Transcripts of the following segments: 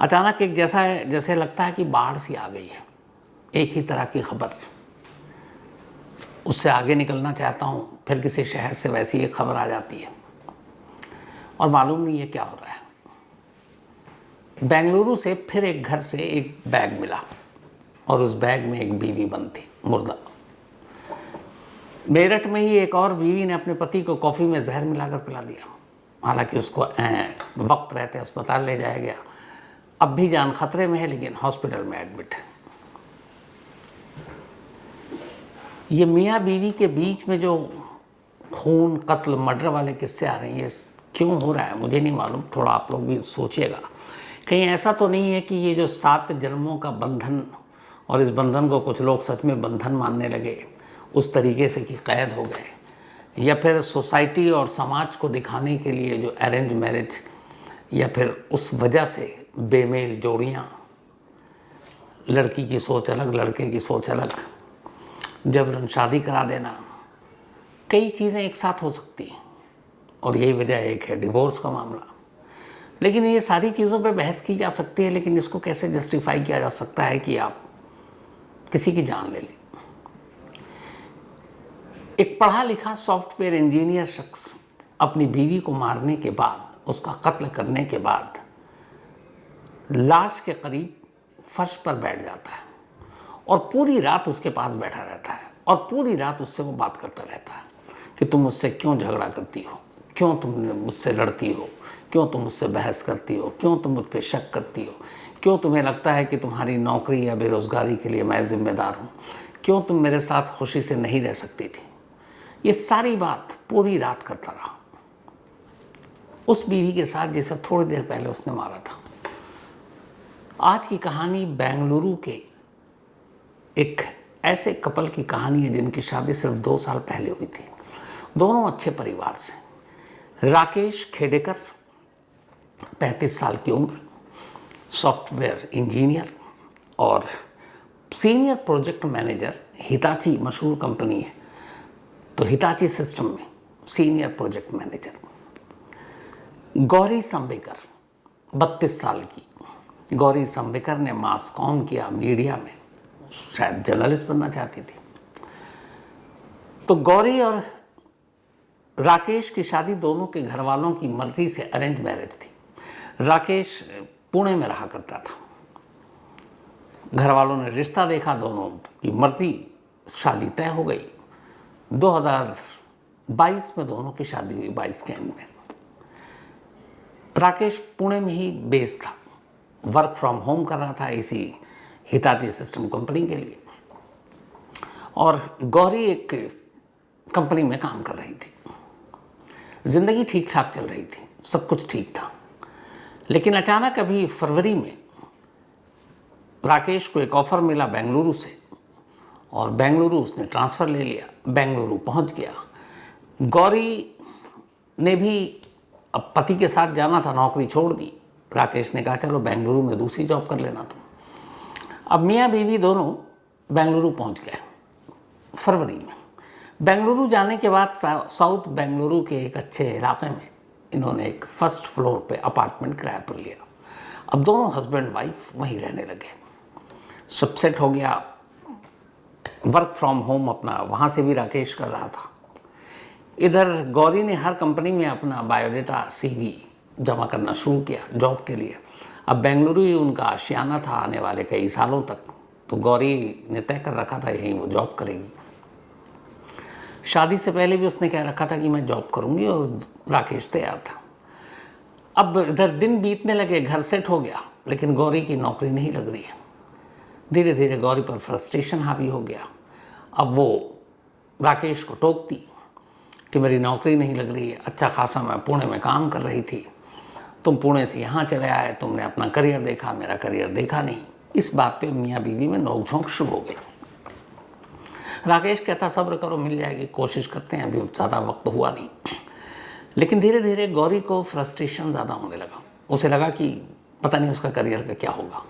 अचानक एक जैसे लगता है कि बाढ़ सी आ गई है, एक ही तरह की खबर। उससे आगे निकलना चाहता हूँ, फिर किसी शहर से वैसी एक खबर आ जाती है और मालूम नहीं है क्या हो रहा है। बेंगलुरु से फिर एक घर से एक बैग मिला और उस बैग में एक बीवी बंद थी, मुर्दा। मेरठ में ही एक और बीवी ने अपने पति को कॉफ़ी में जहर मिलाकर पिला दिया। हालांकि उसको वक्त रहते अस्पताल ले जाया गया, अब भी जान खतरे में है, लेकिन हॉस्पिटल में एडमिट है। ये मियाँ बीवी के बीच में जो खून, कत्ल, मर्डर वाले किस्से आ रहे हैं, ये क्यों हो रहा है मुझे नहीं मालूम। थोड़ा आप लोग भी सोचिएगा, कहीं ऐसा तो नहीं है कि ये जो 7 जन्मों का बंधन, और इस बंधन को कुछ लोग सच में बंधन मानने लगे उस तरीके से कि कैद हो गए, या फिर सोसाइटी और समाज को दिखाने के लिए जो अरेंज मैरिज, या फिर उस वजह से बेमेल जोड़ियाँ, लड़की की सोच अलग, लड़के की सोच अलग, जबरन शादी करा देना, कई चीज़ें एक साथ हो सकती हैं और यही वजह एक है डिवोर्स का मामला। लेकिन ये सारी चीज़ों पे बहस की जा सकती है, लेकिन इसको कैसे जस्टिफाई किया जा सकता है कि आप किसी की जान ले लें। एक पढ़ा लिखा सॉफ्टवेयर इंजीनियर शख्स अपनी बीवी को मारने के बाद, उसका कत्ल करने के बाद, लाश के करीब फर्श पर बैठ जाता है और पूरी रात उसके पास बैठा रहता है और पूरी रात उससे वो बात करता रहता है कि तुम मुझसे क्यों झगड़ा करती हो, क्यों तुम मुझसे लड़ती हो, क्यों तुम मुझसे बहस करती हो, क्यों तुम मुझ पर शक करती हो, क्यों तुम्हें लगता है कि तुम्हारी नौकरी या बेरोज़गारी के लिए मैं जिम्मेदार हूँ, क्यों तुम मेरे साथ खुशी से नहीं रह सकती थी। ये सारी बात पूरी रात करता रहा उस बीवी के साथ जिसे थोड़ी देर पहले उसने मारा था। आज की कहानी बेंगलुरु के एक ऐसे कपल की कहानी है जिनकी शादी सिर्फ 2 साल पहले हुई थी। दोनों अच्छे परिवार से। राकेश खेडेकर, 35 साल की उम्र, सॉफ्टवेयर इंजीनियर और सीनियर प्रोजेक्ट मैनेजर, हिताची मशहूर कंपनी है तो हिताची सिस्टम में सीनियर प्रोजेक्ट मैनेजर। गौरी संबेकर, 32 साल की। गौरी संबेकर ने मास कॉम किया, मीडिया में, शायद जर्नलिस्ट बनना चाहती थी। तो गौरी और राकेश की शादी दोनों के घर वालों की मर्जी से अरेंज मैरिज थी। राकेश पुणे में रहा करता था, घर वालों ने रिश्ता देखा, दोनों की मर्जी, शादी तय हो गई। 2022 में दोनों की शादी हुई, 22 के एंड में। राकेश पुणे में ही बेस था, वर्क फ्रॉम होम कर रहा था इसी हिताची सिस्टम कंपनी के लिए, और गौरी एक कंपनी में काम कर रही थी। जिंदगी ठीक ठाक चल रही थी, सब कुछ ठीक था। लेकिन अचानक अभी फरवरी में राकेश को एक ऑफर मिला बेंगलुरु से, और बेंगलुरु उसने ट्रांसफ़र ले लिया, बेंगलुरु पहुंच गया। गौरी ने भी अब पति के साथ जाना था, नौकरी छोड़ दी। राकेश ने कहा चलो बेंगलुरु में दूसरी जॉब कर लेना तुम। अब मियाँ बीवी दोनों बेंगलुरु पहुंच गए फरवरी में। बेंगलुरु जाने के बाद साउथ बेंगलुरु के एक अच्छे इलाके में इन्होंने एक फर्स्ट फ्लोर पे अपार्टमेंट किराए पर लिया। अब दोनों हस्बैंड वाइफ वहीं रहने लगे, सब सेट हो गया। वर्क फ्रॉम होम अपना वहाँ से भी राकेश कर रहा था। इधर गौरी ने हर कंपनी में अपना बायोडाटा, CV जमा करना शुरू किया जॉब के लिए। अब बेंगलुरु ही उनका आशियाना था आने वाले कई सालों तक, तो गौरी ने तय कर रखा था यहीं वो जॉब करेगी। शादी से पहले भी उसने कह रखा था कि मैं जॉब करूंगी, और राकेश तैयार था। अब इधर दिन बीतने लगे, घर सेट हो गया, लेकिन गौरी की नौकरी नहीं लग रही है। धीरे धीरे गौरी पर फ्रस्ट्रेशन हावी हो गया। अब वो राकेश को टोकती कि मेरी नौकरी नहीं लग रही है, अच्छा खासा मैं पुणे में काम कर रही थी, तुम पुणे से यहाँ चले आए, तुमने अपना करियर देखा, मेरा करियर देखा नहीं। इस बात पे मियाँ बीवी में नोकझोंक शुरू हो गई। राकेश कहता सब्र करो, मिल जाएगी, कोशिश करते हैं, अभी ज़्यादा वक्त हुआ नहीं। लेकिन धीरे धीरे गौरी को फ्रस्ट्रेशन ज़्यादा होने लगा। उसे लगा कि पता नहीं उसका करियर का क्या होगा,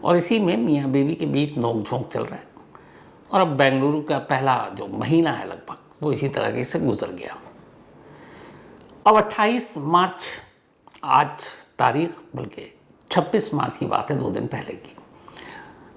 और इसी में मियाँ बीवी के बीच नोकझोंक चल रहा है। और अब बेंगलुरु का पहला जो महीना है लगभग, वो इसी तरह से गुजर गया। अब 28 मार्च आज तारीख बल्कि 26 मार्च की बात है, 2 दिन पहले की।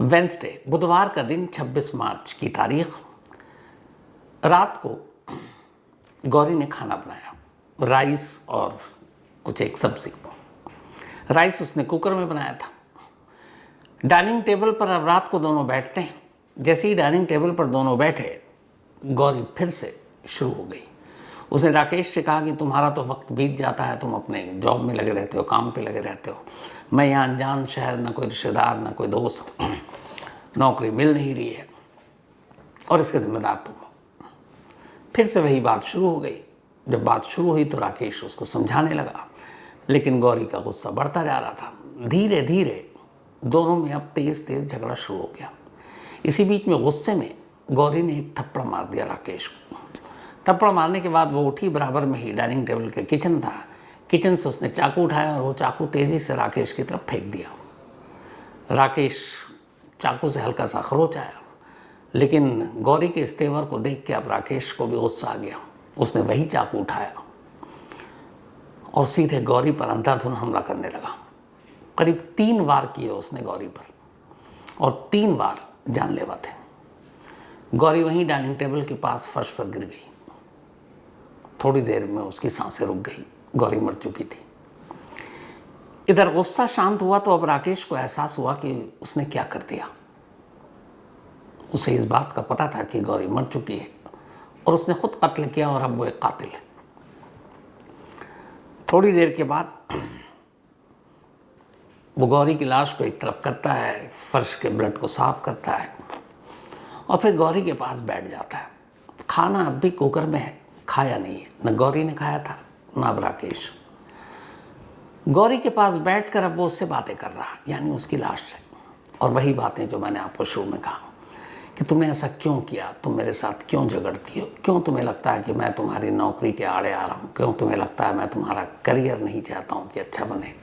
वेंसडे, बुधवार का दिन, 26 मार्च की तारीख, रात को गौरी ने खाना बनाया, राइस और कुछ एक सब्जी। राइस उसने कुकर में बनाया था। डाइनिंग टेबल पर अब रात को दोनों बैठते हैं। जैसे ही डाइनिंग टेबल पर दोनों बैठे, गौरी फिर से शुरू हो गई। उसने राकेश से कहा कि तुम्हारा तो वक्त बीत जाता है, तुम अपने जॉब में लगे रहते हो, काम पे लगे रहते हो, मैं यहाँ अनजान शहर, ना कोई रिश्तेदार, ना कोई दोस्त, नौकरी मिल नहीं रही है और इसके जिम्मेदार तुम हो। फिर से वही बात शुरू हो गई। जब बात शुरू हुई तो राकेश उसको समझाने लगा, लेकिन गौरी का गुस्सा बढ़ता जा रहा था। धीरे धीरे दोनों में अब तेज तेज झगड़ा शुरू हो गया। इसी बीच में गुस्से में गौरी ने एक थप्पड़ मार दिया राकेश को। थप्पड़ मारने के बाद वो उठी, बराबर में ही डाइनिंग टेबल के किचन था, किचन से उसने चाकू उठाया और वो चाकू तेजी से राकेश की तरफ फेंक दिया। राकेश चाकू से हल्का सा खरोच आया, लेकिन गौरी के इस तेवर को देख के अब राकेश को भी गुस्सा आ गया। उसने वही चाकू उठाया और सीधे गौरी पर अंधाधुंध हमला करने लगा। करीब 3 वार किए उसने गौरी पर और 3 वार जानलेवा थे। गौरी वहीं डाइनिंग टेबल के पास फर्श पर गिर गई। थोड़ी देर में उसकी सांसें रुक गई, गौरी मर चुकी थी। इधर गुस्सा शांत हुआ तो अब राकेश को एहसास हुआ कि उसने क्या कर दिया। उसे इस बात का पता था कि गौरी मर चुकी है और उसने खुद कत्ल किया और अब वो एक कातिल है। थोड़ी देर के बाद वो गौरी की लाश को एक तरफ करता है, फर्श के ब्लड को साफ करता है और फिर गौरी के पास बैठ जाता है। खाना अब भी कुकर में है, खाया नहीं है, न गौरी ने खाया था न अब राकेश। गौरी के पास बैठकर अब वो उससे बातें कर रहा, यानी उसकी लाश से, और वही बातें जो मैंने आपको शुरू में कहा कि तुमने ऐसा क्यों किया, तुम मेरे साथ क्यों झगड़ती हो, क्यों तुम्हें लगता है कि मैं तुम्हारी नौकरी के आड़े आ रहा हूँ, क्यों तुम्हें लगता है मैं तुम्हारा करियर नहीं चाहता हूँ कि अच्छा बने।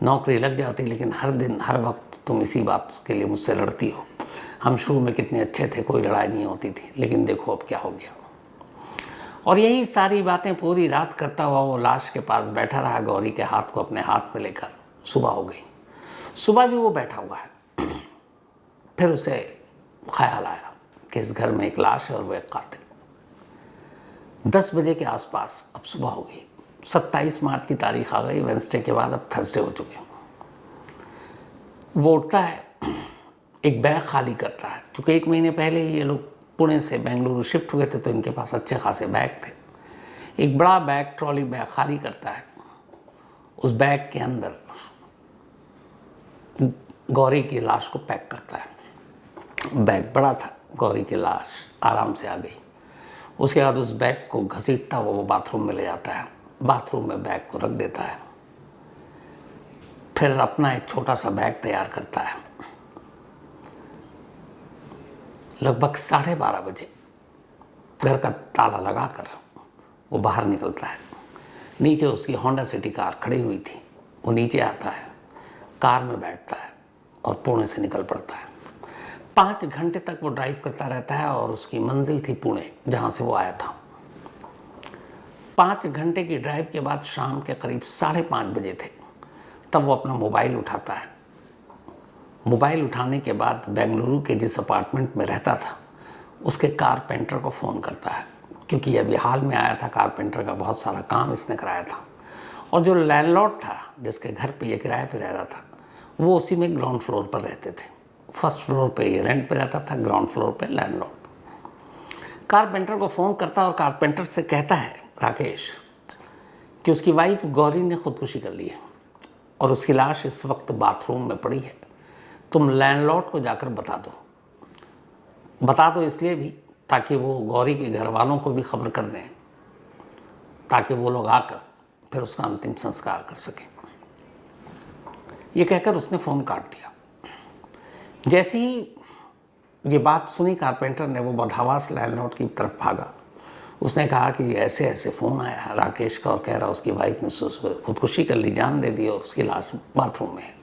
नौकरी लग जाती लेकिन हर दिन हर वक्त तुम इसी बात के लिए मुझसे लड़ती हो। हम शुरू में कितने अच्छे थे, कोई लड़ाई नहीं होती थी, लेकिन देखो अब क्या हो गया। और यही सारी बातें पूरी रात करता हुआ वो लाश के पास बैठा रहा, गौरी के हाथ को अपने हाथ में लेकर। सुबह हो गई, सुबह भी वो बैठा हुआ है। फिर उसे ख्याल आया कि इस घर में एक लाश है और वो एक कातिल। 10 बजे के आसपास अब सुबह हो गई। 27 मार्च की तारीख आ गई, वेंसडे के बाद अब थर्सडे हो चुके हैं। वो उठता है, एक बैग खाली करता है। चूँकि 1 महीने पहले ये लोग पुणे से बेंगलुरु शिफ्ट हुए थे तो इनके पास अच्छे खासे बैग थे। एक बड़ा बैग, ट्रॉली बैग खाली करता है। उस बैग के अंदर गौरी की लाश को पैक करता है। बैग बड़ा था, गौरी की लाश आराम से आ गई। उसके बाद उस बैग को घसीटता हुआ वो बाथरूम में ले जाता है। बाथरूम में बैग को रख देता है। फिर अपना एक छोटा सा बैग तैयार करता है। लगभग 12:30 बजे घर का ताला लगाकर वो बाहर निकलता है। नीचे उसकी होंडा सिटी कार खड़ी हुई थी। वो नीचे आता है, कार में बैठता है और पुणे से निकल पड़ता है। 5 घंटे तक वो ड्राइव करता रहता है और उसकी मंजिल थी पुणे, जहाँ से वो आया था। 5 घंटे की ड्राइव के बाद शाम के करीब 5:30 बजे थे, तब वो अपना मोबाइल उठाता है। मोबाइल उठाने के बाद बेंगलुरु के जिस अपार्टमेंट में रहता था उसके कारपेंटर को फ़ोन करता है, क्योंकि अभी हाल में आया था, कारपेंटर का बहुत सारा काम इसने कराया था। और जो लैंडलॉर्ड था जिसके घर पे ये किराए पे रह रहा था, वो उसी में ग्राउंड फ्लोर पर रहते थे। फर्स्ट फ्लोर पे ये रेंट पे रहता था, ग्राउंड फ्लोर पे लैंडलॉर्ड। कारपेंटर को फ़ोन करता और कारपेंटर से कहता है राकेश कि उसकी वाइफ गौरी ने खुदकुशी कर ली है और उसकी लाश इस वक्त बाथरूम में पड़ी है। तुम लैंडलॉर्ड को जाकर बता दो इसलिए भी ताकि वो गौरी के घर वालों को भी खबर कर दें, ताकि वो लोग आकर फिर उसका अंतिम संस्कार कर सकें। ये कहकर उसने फ़ोन काट दिया। जैसे ही ये बात सुनी कारपेंटर ने, वो बदहवास लैंडलॉर्ड की तरफ भागा। उसने कहा कि ऐसे ऐसे फ़ोन आया राकेश का और कह रहा उसकी वाइफ ने खुदकुशी कर ली, जान दे दी और उसकी लाश बाथरूम में है।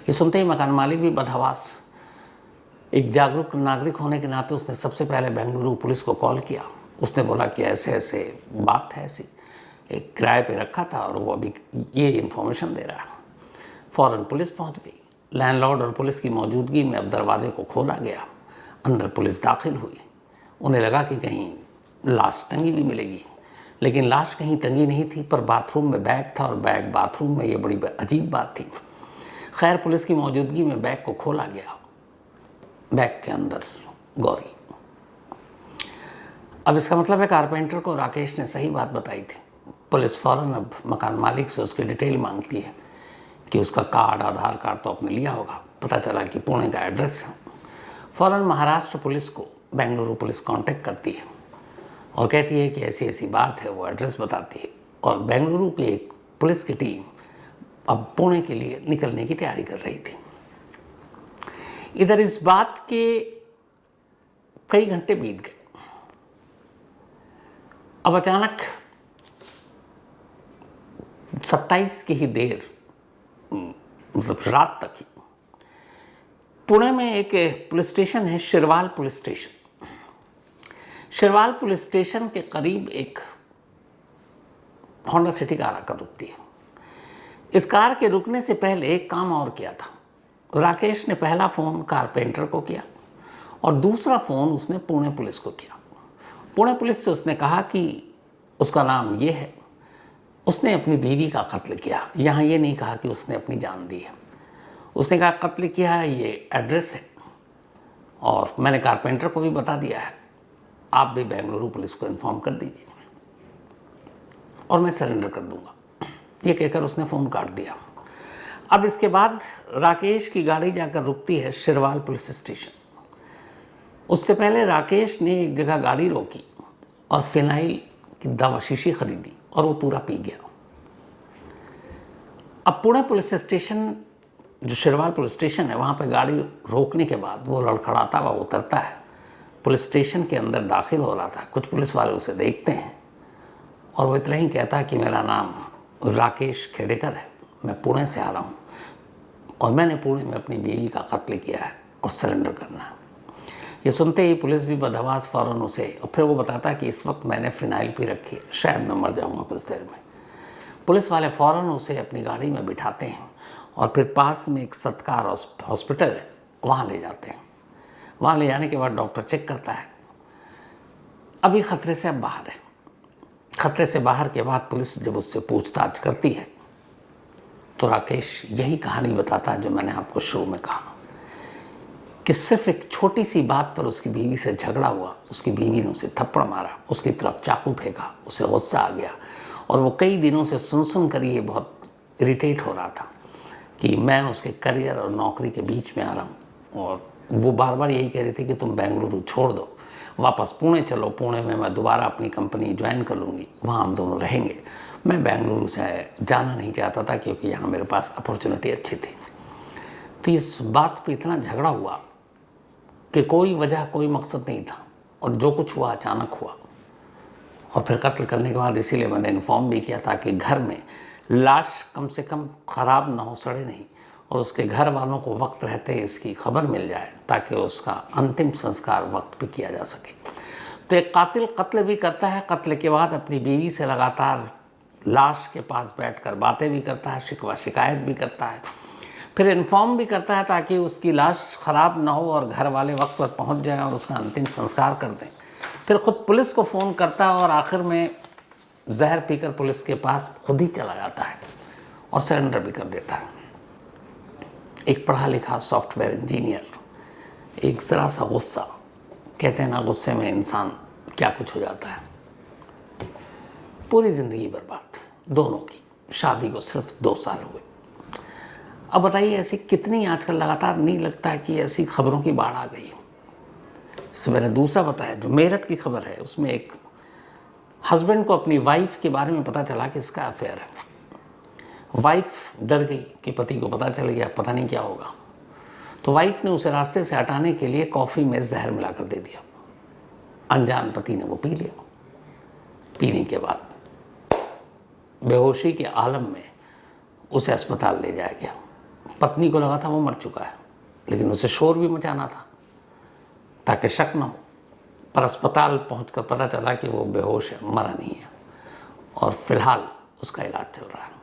ये सुनते ही मकान मालिक भी बदहवास, एक जागरूक नागरिक होने के नाते उसने सबसे पहले बेंगलुरु पुलिस को कॉल किया। उसने बोला कि ऐसे ऐसे बात है ऐसी, एक किराए पे रखा था और वो अभी ये इन्फॉर्मेशन दे रहा है। फ़ौरन पुलिस पहुंच गई। लैंडलॉर्ड और पुलिस की मौजूदगी में अब दरवाजे को खोला गया, अंदर पुलिस दाखिल हुई। उन्हें लगा कि कहीं लाश टंगी भी मिलेगी, लेकिन लाश कहीं टंगी नहीं थी, पर बाथरूम में बैग था और बैग बाथरूम में, ये बड़ी अजीब बात थी। खैर, पुलिस की मौजूदगी में बैग को खोला गया। बैग के अंदर गौरी। अब इसका मतलब है कारपेंटर को राकेश ने सही बात बताई थी। पुलिस फ़ौरन अब मकान मालिक से उसकी डिटेल मांगती है कि उसका कार्ड, आधार कार्ड तो आपने लिया होगा। पता चला कि पुणे का एड्रेस है। फ़ौरन महाराष्ट्र पुलिस को बेंगलुरु पुलिस कांटेक्ट करती है और कहती है कि ऐसी ऐसी बात है। वो एड्रेस बताती है और बेंगलुरु की एक पुलिस की टीम अब पुणे के लिए निकलने की तैयारी कर रही थी। इधर इस बात के कई घंटे बीत गए। अब अचानक 27 की ही देर, मतलब रात तक ही, पुणे में एक पुलिस स्टेशन है, शिरवाल पुलिस स्टेशन। शिरवाल पुलिस स्टेशन के करीब एक होंडा सिटी कार आकर रुकती है। इस कार के रुकने से पहले एक काम और किया था। राकेश ने पहला फ़ोन कारपेंटर को किया और दूसरा फ़ोन उसने पुणे पुलिस को किया। पुणे पुलिस से उसने कहा कि उसका नाम ये है, उसने अपनी बीवी का कत्ल किया। यहाँ ये नहीं कहा कि उसने अपनी जान दी है। उसने कहा कत्ल किया है, ये एड्रेस है और मैंने कारपेंटर को भी बता दिया है, आप भी बेंगलुरु पुलिस को इन्फॉर्म कर दीजिए और मैं सरेंडर कर दूंगा। ये कहकर उसने फ़ोन काट दिया। अब इसके बाद राकेश की गाड़ी जाकर रुकती है शिरवाल पुलिस स्टेशन। उससे पहले राकेश ने एक जगह गाड़ी रोकी और फिनाइल की दवा शीशी खरीदी और वो पूरा पी गया। अब पुणे पुलिस स्टेशन, जो शिरवाल पुलिस स्टेशन है, वहाँ पे गाड़ी रोकने के बाद वो लड़खड़ाता हुआ उतरता है। पुलिस स्टेशन के अंदर दाखिल हो रहा था। कुछ पुलिस वाले उसे देखते हैं और वो इतना ही कहता है कि मेरा नाम राकेश खेडेकर है, मैं पुणे से आ रहा हूँ और मैंने पुणे में अपनी बीवी का कत्ल किया है और सरेंडर करना है। ये सुनते ही पुलिस भी बदहवास फ़ौरन उसे, और फिर वो बताता कि इस वक्त मैंने फिनाइल पी रखी है, शायद मैं मर जाऊँगा कुछ देर में। पुलिस वाले फ़ौरन उसे अपनी गाड़ी में बिठाते हैं और फिर पास में एक सत्कार हॉस्पिटल है, वहाँ ले जाते हैं। वहाँ ले जाने के बाद डॉक्टर चेक करता है, अभी खतरे से अब बाहर है। खतरे से बाहर के बाद पुलिस जब उससे पूछताछ करती है तो राकेश यही कहानी बताता है जो मैंने आपको शुरू में कहा कि सिर्फ एक छोटी सी बात पर उसकी बीवी से झगड़ा हुआ, उसकी बीवी ने उसे थप्पड़ मारा, उसकी तरफ चाकू फेंका, उसे गुस्सा आ गया और वो कई दिनों से सुन कर ये बहुत इरिटेट हो रहा था कि मैं उसके करियर और नौकरी के बीच में आ रहा हूँ। और वो बार बार यही कह रही थी कि तुम बेंगलुरु छोड़ दो, वापस पुणे चलो, पुणे में मैं दोबारा अपनी कंपनी ज्वाइन कर लूँगी, वहाँ हम दोनों रहेंगे। मैं बेंगलुरु से जाना नहीं चाहता था क्योंकि यहाँ मेरे पास अपॉर्चुनिटी अच्छी थी। तो इस बात पे इतना झगड़ा हुआ कि कोई वजह, कोई मकसद नहीं था और जो कुछ हुआ अचानक हुआ। और फिर कत्ल करने के बाद इसीलिए मैंने इन्फॉर्म भी किया ताकि घर में लाश कम से कम ख़राब ना हो, सड़े नहीं, और उसके घर वालों को वक्त रहते इसकी खबर मिल जाए ताकि उसका अंतिम संस्कार वक्त पे किया जा सके। तो एक कातिल कत्ल भी करता है, कत्ल के बाद अपनी बीवी से लगातार लाश के पास बैठकर बातें भी करता है, शिकवा शिकायत भी करता है, फिर इन्फॉर्म भी करता है ताकि उसकी लाश ख़राब ना हो और घर वाले वक्त पर पहुंच जाएं और उसका अंतिम संस्कार कर दें। फिर ख़ुद पुलिस को फ़ोन करता है और आखिर में जहर पीकर पुलिस के पास खुद ही चला जाता है और सरेंडर भी कर देता है। एक पढ़ा लिखा सॉफ्टवेयर इंजीनियर, एक ज़रा सा गुस्सा, कहते हैं ना गुस्से में इंसान क्या कुछ हो जाता है। पूरी ज़िंदगी बर्बाद दोनों की। शादी को सिर्फ 2 साल हुए। अब बताइए ऐसी कितनी आजकल लगातार, नहीं लगता है कि ऐसी खबरों की बाढ़ आ गई। इससे मैंने दूसरा बताया जो मेरठ की खबर है, उसमें एक हस्बैंड को अपनी वाइफ के बारे में पता चला कि इसका अफेयर है। वाइफ डर गई कि पति को पता चल गया, पता नहीं क्या होगा। तो वाइफ ने उसे रास्ते से हटाने के लिए कॉफ़ी में जहर मिलाकर दे दिया। अनजान पति ने वो पी लिया। पीने के बाद बेहोशी के आलम में उसे अस्पताल ले जाया गया। पत्नी को लगा था वो मर चुका है, लेकिन उसे शोर भी मचाना था ताकि शक न हो। पर अस्पताल पहुंचकर पता चला कि वो बेहोश है, मरा नहीं है। और फिलहाल उसका इलाज चल रहा है।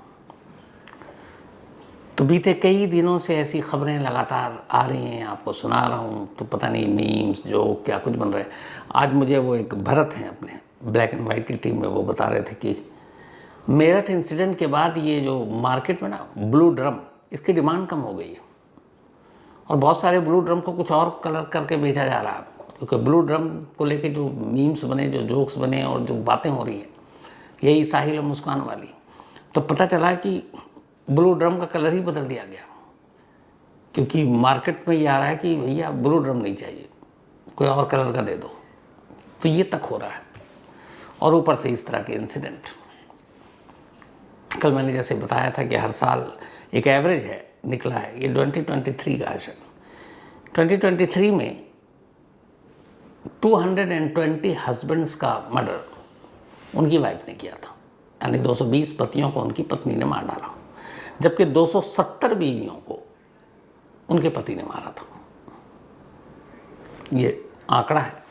तो बीते कई दिनों से ऐसी खबरें लगातार आ रही हैं, आपको सुना रहा हूँ, तो पता नहीं मीम्स जो क्या कुछ बन रहे हैं। आज मुझे वो एक भरत हैं अपने ब्लैक एंड वाइट की टीम में, वो बता रहे थे कि मेरठ इंसिडेंट के बाद ये जो मार्केट में ना ब्लू ड्रम, इसकी डिमांड कम हो गई है और बहुत सारे ब्लू ड्रम को कुछ और कलर करके बेचा जा रहा है, क्योंकि ब्लू ड्रम को लेके जो मीम्स बने, जो जोक्स बने और जो बातें हो रही हैं, यही साहिल और मुस्कान वाली, तो पता चला कि ब्लू ड्रम का कलर ही बदल दिया गया, क्योंकि मार्केट में ये आ रहा है कि भैया ब्लू ड्रम नहीं चाहिए, कोई और कलर का दे दो। तो ये तक हो रहा है और ऊपर से इस तरह के इंसिडेंट। कल मैंने जैसे बताया था कि हर साल एक एवरेज है निकला है, ये 2023 का है। 2023 में 220 हस्बैंड्स का मर्डर उनकी वाइफ ने किया था, यानी 220 पतियों को उनकी पत्नी ने मार डाला, जबकि 270 बीवियों को उनके पति ने मारा था। ये आंकड़ा है।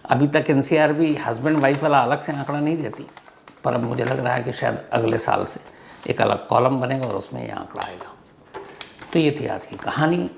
अभी तक एनसीआर भी हस्बैंड वाइफ वाला अलग से आंकड़ा नहीं देती, पर अब मुझे लग रहा है कि शायद अगले साल से एक अलग कॉलम बनेगा और उसमें ये आंकड़ा आएगा। तो ये थी आज की कहानी।